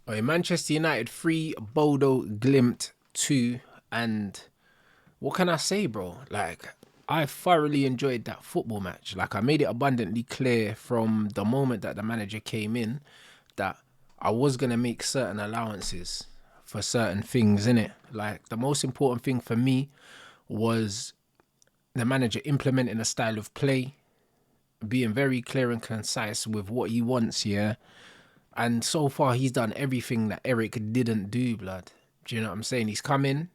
Oh, Manchester United 3, Bodo Glimt 2, and what can I say, bro? Like, I thoroughly enjoyed that football match. Like, I made it abundantly clear from the moment that the manager came in that I was gonna make certain allowances for certain things in it. Like, the most important thing for me was the manager implementing a style of play, being very clear and concise with what he wants, yeah. And so far, he's done everything that Eric didn't do, blood. Do you know what I'm saying? He's come in,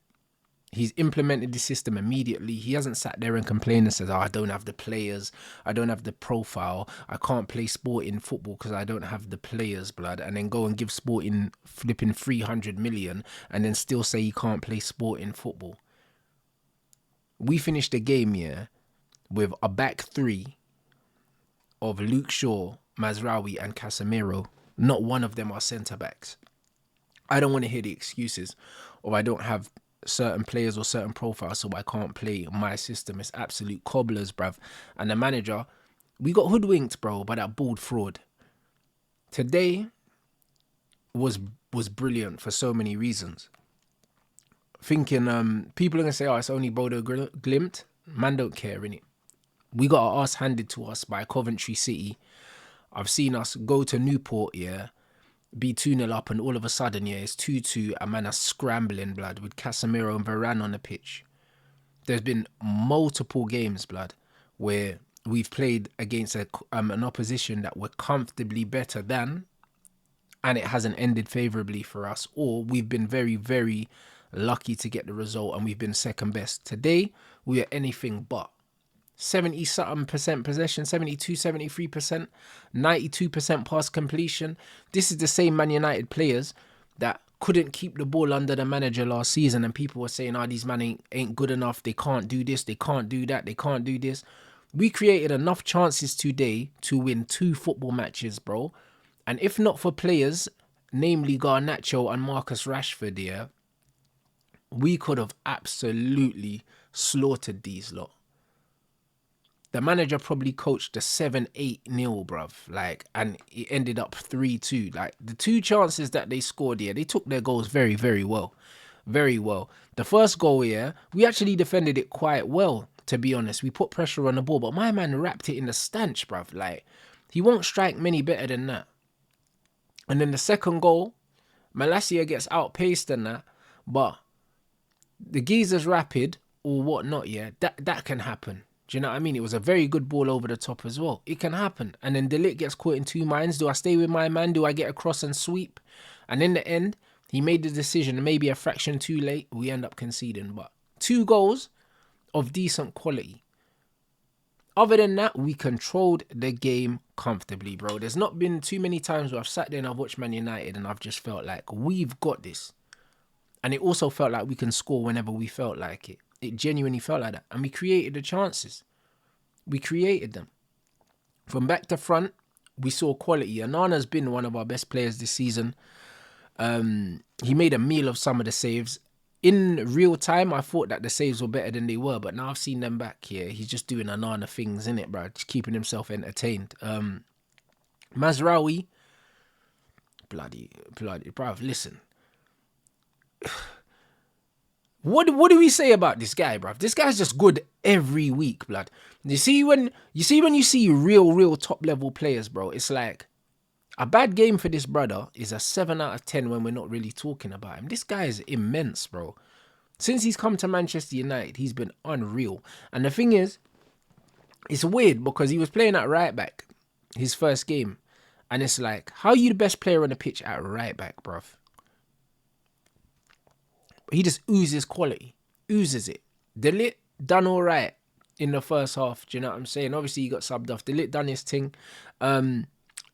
he's implemented the system immediately. He hasn't sat there and complained and says, "Oh, I don't have the players, I don't have the profile, I can't play sporting football because I don't have the players, blood." And then go and give sporting flipping 300 million and then still say he can't play sporting football. We finished the game, yeah, with a back three of Luke Shaw, Mazraoui, and Casemiro. Not one of them are centre backs. I don't want to hear the excuses of I don't have certain players or certain profiles, so I can't play my system. It's absolute cobblers, bruv. And the manager, we got hoodwinked, bro, by that bald fraud. Today was brilliant for so many reasons. Thinking people are gonna say, "Oh, it's only Bodo Glimt." Man, don't care, innit? We got our ass handed to us by Coventry City. I've seen us go to Newport, yeah, be 2-0 up, and all of a sudden, yeah, it's 2-2, and man are scrambling, blood, with Casemiro and Varane on the pitch. There's been multiple games, blood, where we've played against an opposition that we're comfortably better than, and it hasn't ended favourably for us, or we've been very, very lucky to get the result, and we've been second best. Today, we are anything but. 70 something percent possession, 72, 73%, 92% pass completion. This is the same Man United players that couldn't keep the ball under the manager last season, and people were saying, "Oh, these man ain't good enough, they can't do this, they can't do that, they can't do this." We created enough chances today to win 2 football matches, bro. And if not for players, namely Garnacho and Marcus Rashford, yeah, we could have absolutely slaughtered these lot. The manager probably coached a 7-8-0, bruv. Like, and it ended up 3-2. Like, the 2 chances that they scored here, they took their goals very, very well. Very well. The first goal here, we actually defended it quite well, to be honest. We put pressure on the ball, but my man wrapped it in the stanch, bruv. Like, he won't strike many better than that. And then the second goal, Malacia gets outpaced and that, but the geezer's rapid or whatnot, yeah, that can happen. Do you know what I mean? It was a very good ball over the top as well. It can happen. And then De Ligt gets caught in 2 minds. Do I stay with my man? Do I get across and sweep? And in the end, he made the decision, maybe a fraction too late. We end up conceding. But 2 goals of decent quality. Other than that, we controlled the game comfortably, bro. There's not been too many times where I've sat there and I've watched Man United and I've just felt like we've got this. And it also felt like we can score whenever we felt like it. It genuinely felt like that. And we created the chances. We created them. From back to front, we saw quality. Anana's been one of our best players this season. He made a meal of some of the saves. In real time, I thought that the saves were better than they were, but now I've seen them back here. He's just doing Anana things, innit, bro? Just keeping himself entertained. Mazraoui, bloody, bruv, listen. What do we say about this guy, bruv? This guy's just good every week, blood. You see when you see real top level players, bro, it's like a bad game for this brother is a 7 out of 10 when we're not really talking about him. This guy is immense, bro. Since he's come to Manchester United, he's been unreal. And the thing is, it's weird because he was playing at right back his first game. And it's like, how are you the best player on the pitch at right back, bruv? He just oozes quality. Oozes it. De Ligt done all right in the first half. Do you know what I'm saying? Obviously, he got subbed off. De Ligt done his thing.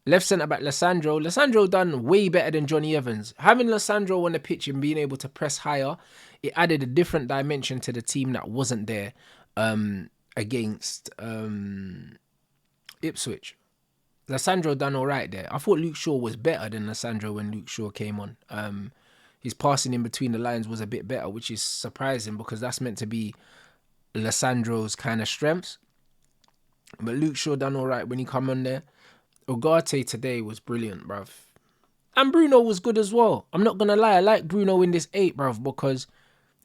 Left centre-back, Lissandro done way better than Johnny Evans. Having Lissandro on the pitch and being able to press higher, it added a different dimension to the team that wasn't there against Ipswich. Lissandro done all right there. I thought Luke Shaw was better than Lissandro when Luke Shaw came on. His passing in between the lines was a bit better, which is surprising because that's meant to be Lissandro's kind of strengths. But Luke Shaw done all right when he come on there. Ugarte today was brilliant, bruv. And Bruno was good as well. I'm not going to lie. I like Bruno in this 8, bruv, because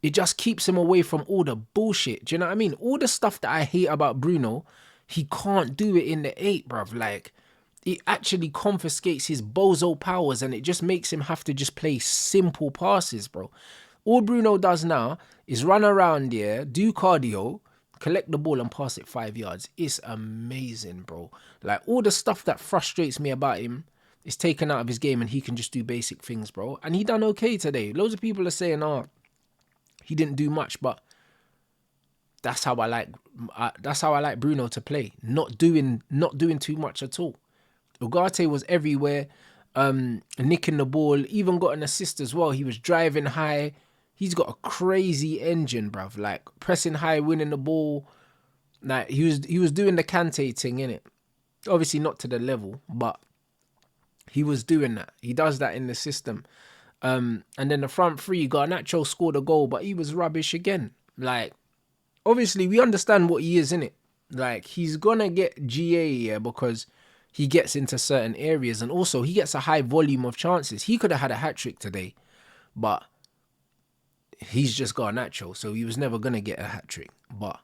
it just keeps him away from all the bullshit. Do you know what I mean? All the stuff that I hate about Bruno, he can't do it in the 8, bruv. Like, it actually confiscates his bozo powers and it just makes him have to just play simple passes, bro. All Bruno does now is run around there, do cardio, collect the ball and pass it 5 yards. It's amazing, bro. Like, all the stuff that frustrates me about him is taken out of his game and he can just do basic things, bro. And he done okay today. Loads of people are saying, oh, he didn't do much, but that's how I like Bruno to play. Not doing too much at all. Ugarte was everywhere, nicking the ball, even got an assist as well. He was driving high. He's got a crazy engine, bruv. Like, pressing high, winning the ball. Like, he was doing the Kante thing, innit? Obviously not to the level, but he was doing that. He does that in the system. And then the front three, Garnacho scored a goal, but he was rubbish again. Like, obviously we understand what he is, innit? Like, he's gonna get GA, yeah, because he gets into certain areas, and also he gets a high volume of chances. He could have had a hat-trick today, but he's just Garnacho, so he was never gonna get a hat-trick. But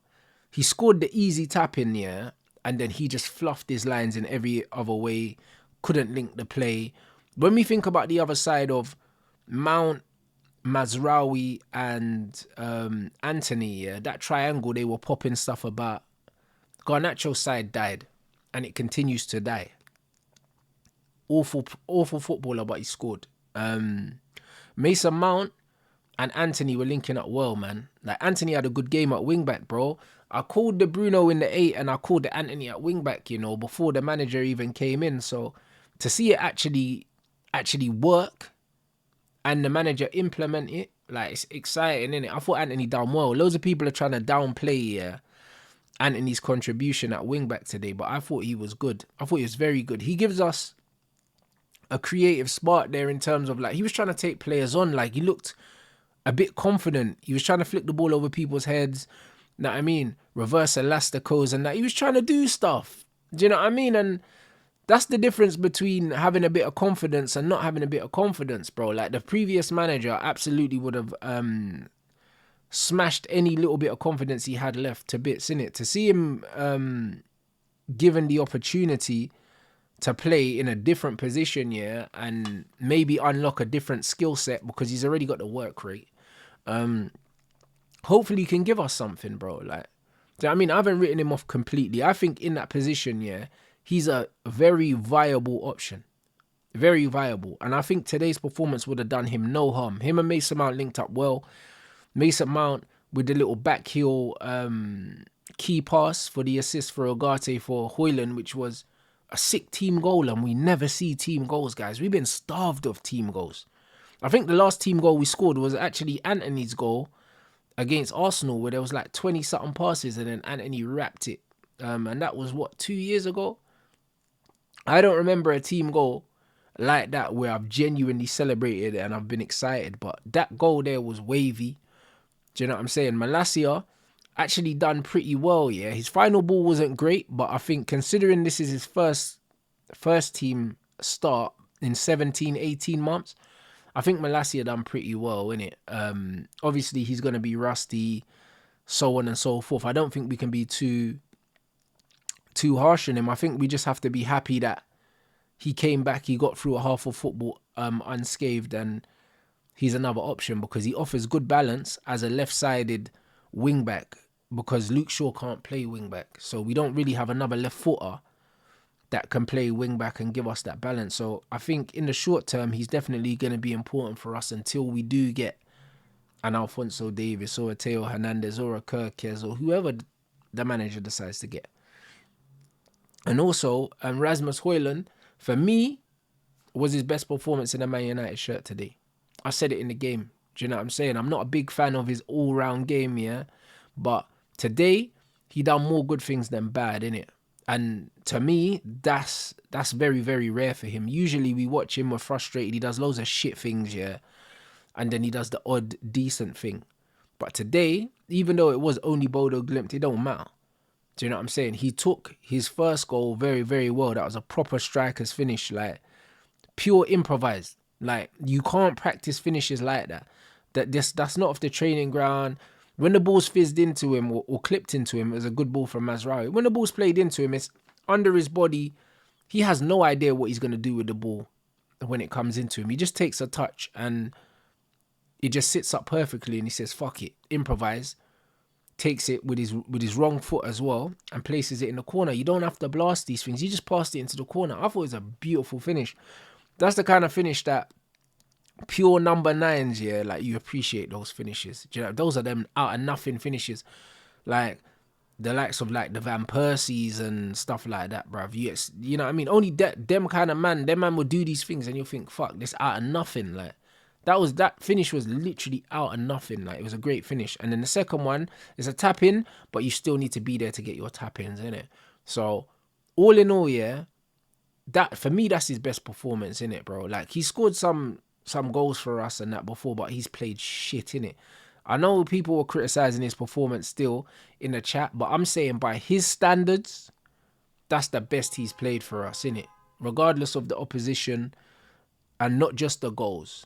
he scored the easy tap in, yeah, and then he just fluffed his lines in every other way, couldn't link the play. When we think about the other side of Mount, Mazraoui and Anthony, yeah, that triangle, they were popping stuff about. Garnacho's side died, and it continues to die. Awful footballer, but he scored. Mason Mount and Anthony were linking up well, man. Like, Anthony had a good game at wingback, bro. I called the Bruno in the 8 and I called the Anthony at wingback, you know, before the manager even came in. So to see it actually work and the manager implement it, like, it's exciting, innit? I thought Anthony done well. Loads of people are trying to downplay Anthony's contribution at wingback today, but I thought he was good. I thought he was very good. He gives us a creative spark there in terms of, like, he was trying to take players on. Like, he looked a bit confident. He was trying to flick the ball over people's heads. Know what I mean? Reverse elasticos and that. He was trying to do stuff. Do you know what I mean? And that's the difference between having a bit of confidence and not having a bit of confidence, bro. Like, the previous manager absolutely would have smashed any little bit of confidence he had left to bits, innit? To see him given the opportunity to play in a different position, yeah, and maybe unlock a different skill set because he's already got the work rate. Hopefully he can give us something, bro. Like, do you know what I mean? I haven't written him off completely. I think in that position, yeah, he's a very viable option. Very viable. And I think today's performance would have done him no harm. Him and Mason Mount linked up well. Mason Mount with the little back heel key pass for the assist for Ugarte for Hojlund, which was a sick team goal, and we never see team goals, guys. We've been starved of team goals. I think the last team goal we scored was actually Anthony's goal against Arsenal, where there was like 20-something passes and then Anthony wrapped it. And that was, what, 2 years ago? I don't remember a team goal like that where I've genuinely celebrated and I've been excited, but that goal there was wavy. Do you know what I'm saying? Malacia actually done pretty well, yeah. His final ball wasn't great, but I think considering this is his first team start in 17, 18 months, I think Malacia done pretty well, innit? Obviously, he's going to be rusty, so on and so forth. I don't think we can be too harsh on him. I think we just have to be happy that he came back, he got through a half of football unscathed, and he's another option because he offers good balance as a left-sided wing-back, because Luke Shaw can't play wing-back. So we don't really have another left-footer that can play wing-back and give us that balance. So I think in the short term, he's definitely going to be important for us until we do get an Alphonso Davies or a Teo Hernandez or a Kirkes or whoever the manager decides to get. And also, Rasmus Hojlund, for me, was his best performance in a Man United shirt today. I said it in the game. Do you know what I'm saying? I'm not a big fan of his all-round game, yeah? But today, he done more good things than bad, innit? And to me, that's very, very rare for him. Usually we watch him, we're frustrated. He does loads of shit things, yeah? And then he does the odd decent thing. But today, even though it was only Bodø Glimt, it don't matter. Do you know what I'm saying? He took his first goal very, very well. That was a proper striker's finish, like pure improvised. Like, you can't practice finishes like that. That's not off the training ground. When the ball's fizzed into him or clipped into him, it was a good ball from Mazraoui. When the ball's played into him, it's under his body. He has no idea what he's going to do with the ball when it comes into him. He just takes a touch and it just sits up perfectly, and he says, fuck it, improvise. Takes it with his wrong foot as well and places it in the corner. You don't have to blast these things. You just passed it into the corner. I thought it was a beautiful finish. That's the kind of finish that pure number nines, yeah, like you appreciate those finishes. Do you know, those are them out of nothing finishes. Like the likes of like the Van Persies and stuff like that, bruv. You know what I mean? Only them kind of man, them man will do these things and you'll think, fuck, this out of nothing. Like that finish was literally out of nothing. Like it was a great finish. And then the second one is a tap in, but you still need to be there to get your tap ins, innit? So all in all, yeah, that for me, that's his best performance, innit, bro? Like he scored some goals for us and that before, but he's played shit, innit? I know people were criticizing his performance still in the chat, but I'm saying by his standards, that's the best he's played for us, innit? Regardless of the opposition and not just the goals.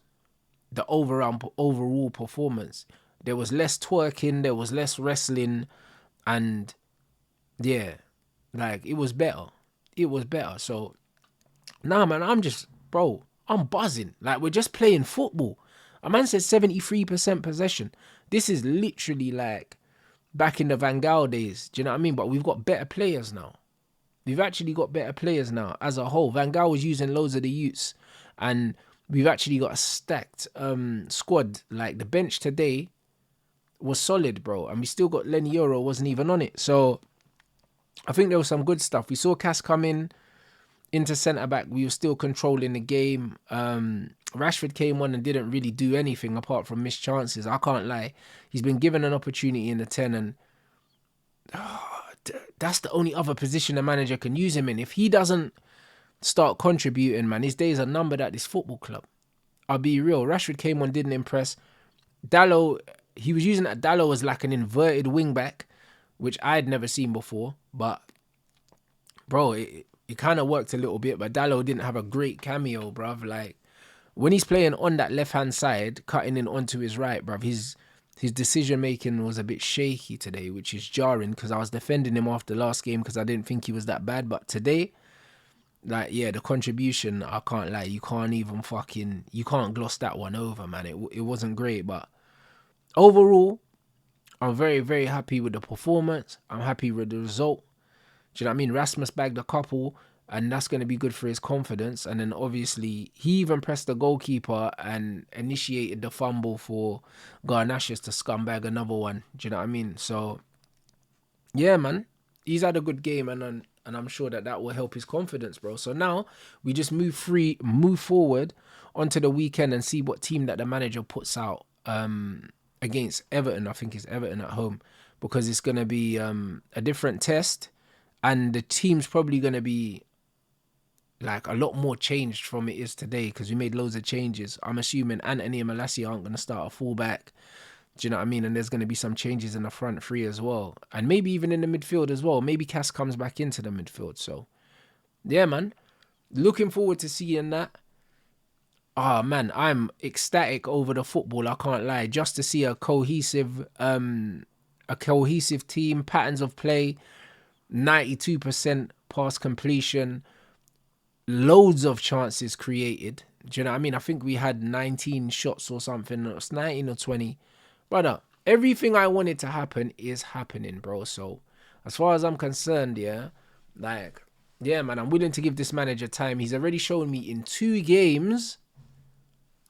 The overall performance. There was less twerking, there was less wrestling, and yeah, like it was better. It was better. So, nah, man, I'm buzzing. Like we're just playing football. A man said 73% possession. This is literally like back in the Van Gaal days. Do you know what I mean? But we've got better players now. We've actually got better players now as a whole. Van Gaal was using loads of the youths, and we've actually got a stacked squad. Like the bench today was solid, bro, and we still got Lenny Euro wasn't even on it. So I think there was some good stuff. We saw Cass come into centre back. We were still controlling the game. Rashford came on and didn't really do anything apart from missed chances. I can't lie. He's been given an opportunity in the 10, and that's the only other position a manager can use him in. If he doesn't start contributing, man, his days are numbered at this football club. I'll be real. Rashford came on, didn't impress. Dalot, he was using that Dalot as like an inverted wing back, which I'd never seen before. But, bro, it kind of worked a little bit. But Dalot didn't have a great cameo, bruv. Like, when he's playing on that left-hand side, cutting in onto his right, bruv, his decision-making was a bit shaky today, which is jarring because I was defending him after last game because I didn't think he was that bad. But today, like, yeah, the contribution, I can't lie, you can't gloss that one over, man. It wasn't great, but overall, I'm very, very happy with the performance. I'm happy with the result. Do you know what I mean? Rasmus bagged a couple, and that's going to be good for his confidence. And then obviously, he even pressed the goalkeeper and initiated the fumble for Garnaches to scumbag another one. Do you know what I mean? So, yeah, man, he's had a good game, and I'm sure that will help his confidence, bro. So now we just move forward onto the weekend and see what team that the manager puts out against Everton. I think it's Everton at home, because it's going to be a different test, and the team's probably going to be like a lot more changed from it is today because we made loads of changes. I'm assuming Anthony and Malacia aren't going to start a fullback. Do you know what I mean? And there's going to be some changes in the front three as well. And maybe even in the midfield as well. Maybe Cass comes back into the midfield. So, yeah, man. Looking forward to seeing that. Ah, man, I'm ecstatic over the football. I can't lie. Just to see a cohesive team, patterns of play, 92% pass completion, loads of chances created. Do you know what I mean? I think we had 19 shots or something. It was 19 or 20. Brother, everything I wanted to happen is happening, bro. So, as far as I'm concerned, yeah, like, yeah, man, I'm willing to give this manager time. He's already shown me in 2 games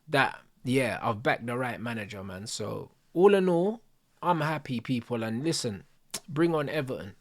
that, yeah, I've backed the right manager, man. So, all in all, I'm happy, people. And listen, bring on Everton.